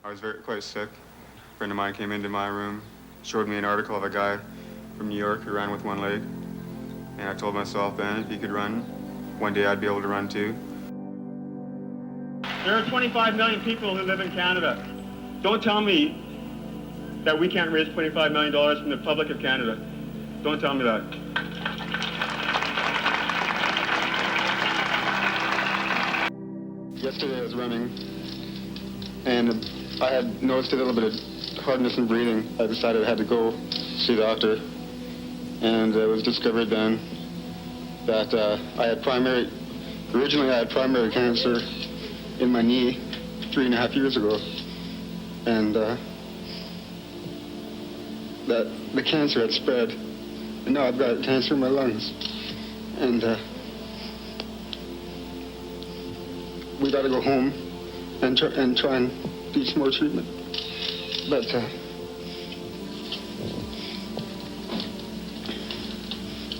I was quite sick. A friend of mine came into my room, showed me an article of a guy from New York who ran with one leg. And I told myself then, if he could run, one day I'd be able to run too. There are 25 million people who live in Canada. Don't tell me that we can't raise $25 million from the public of Canada. Don't tell me that. Yesterday I was running, and I had noticed a little bit of hardness in breathing. I decided I had to go see the doctor, and it was discovered then that originally I had primary cancer in my knee 3.5 years ago, and that the cancer had spread, and now I've got cancer in my lungs, and we got to go home and try and do some more treatment. But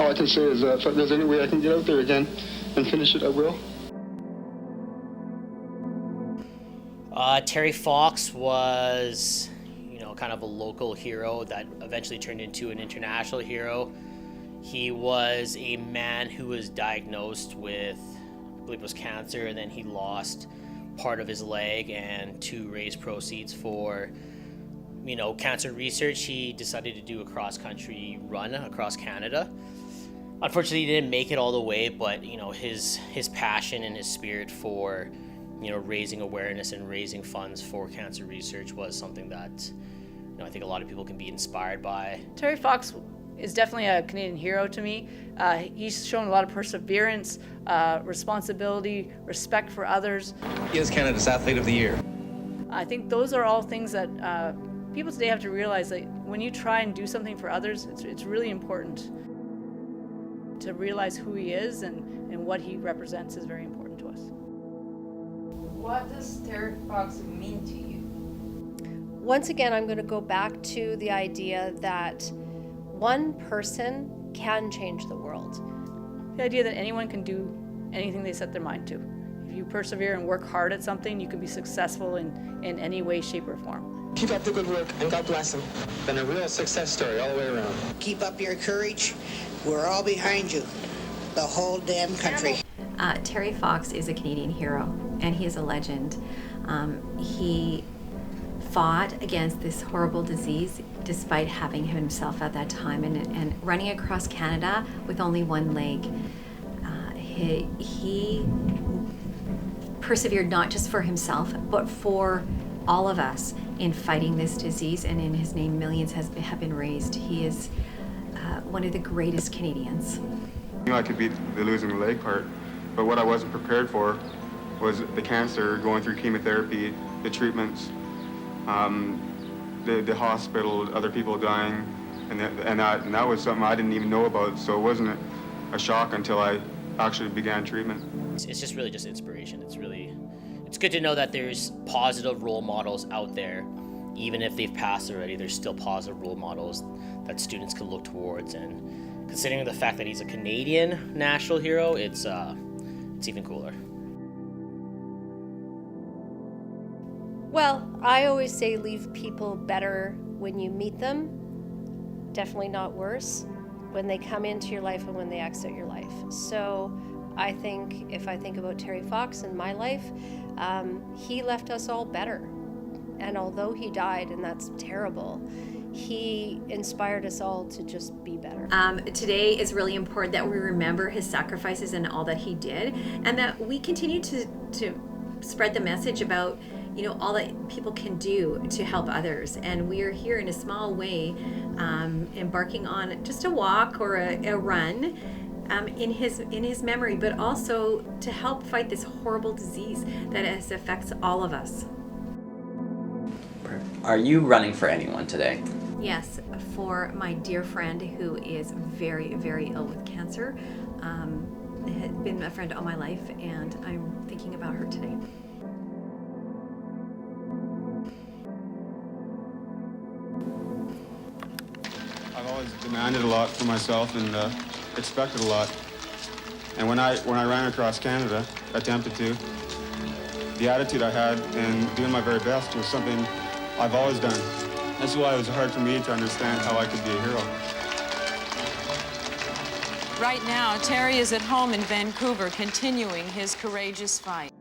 all I can say is if there's any way I can get out there again and finish it, I will. Terry Fox was, kind of a local hero that eventually turned into an international hero. He was a man who was diagnosed with, I believe it was cancer, and then he lost part of his leg, and to raise proceeds for, cancer research, he decided to do a cross-country run across Canada. Unfortunately, he didn't make it all the way, but, his passion and his spirit for, raising awareness and raising funds for cancer research was something that, I think a lot of people can be inspired by. Terry Fox is definitely a Canadian hero to me. He's shown a lot of perseverance, responsibility, respect for others. He is Canada's Athlete of the Year. I think those are all things that people today have to realize that when you try and do something for others, it's really important to realize who he is and what he represents is very important to us. What does Terry Fox mean to you? Once again, I'm going to go back to the idea that one person can change the world. The idea that anyone can do anything they set their mind to. If you persevere and work hard at something, you can be successful in any way, shape, or form. Keep up the good work, and God bless him. Been a real success story all the way around. Keep up your courage. We're all behind you. The whole damn country. Terry Fox is a Canadian hero, and he is a legend. He fought against this horrible disease despite having himself at that time and running across Canada with only one leg. He persevered not just for himself, but for all of us in fighting this disease, and in his name millions have been raised. He is one of the greatest Canadians. I could beat the losing the leg part, but what I wasn't prepared for was the cancer, going through chemotherapy, the treatments, the hospital, other people dying, and that was something I didn't even know about, so it wasn't a shock until I actually began treatment. It's just really just inspiration. It's good to know that there's positive role models out there. Even if they've passed already, there's still positive role models that students can look towards, and considering the fact that he's a Canadian national hero, it's even cooler. Well, I always say leave people better when you meet them, definitely not worse, when they come into your life and when they exit your life. So I think, if I think about Terry Fox in my life, he left us all better. And although he died, and that's terrible, he inspired us all to just be better. Today is really important that we remember his sacrifices and all that he did, and that we continue to spread the message about all that people can do to help others. And we are here in a small way, embarking on just a walk or a run in his memory, but also to help fight this horrible disease that affects all of us. Are you running for anyone today? Yes, for my dear friend who is very, very ill with cancer. Has been a friend all my life, and I'm thinking about her today. I've always demanded a lot for myself and expected a lot. And when I ran across Canada, attempted to, the attitude I had and doing my very best was something I've always done. That's why it was hard for me to understand how I could be a hero. Right now, Terry is at home in Vancouver continuing his courageous fight.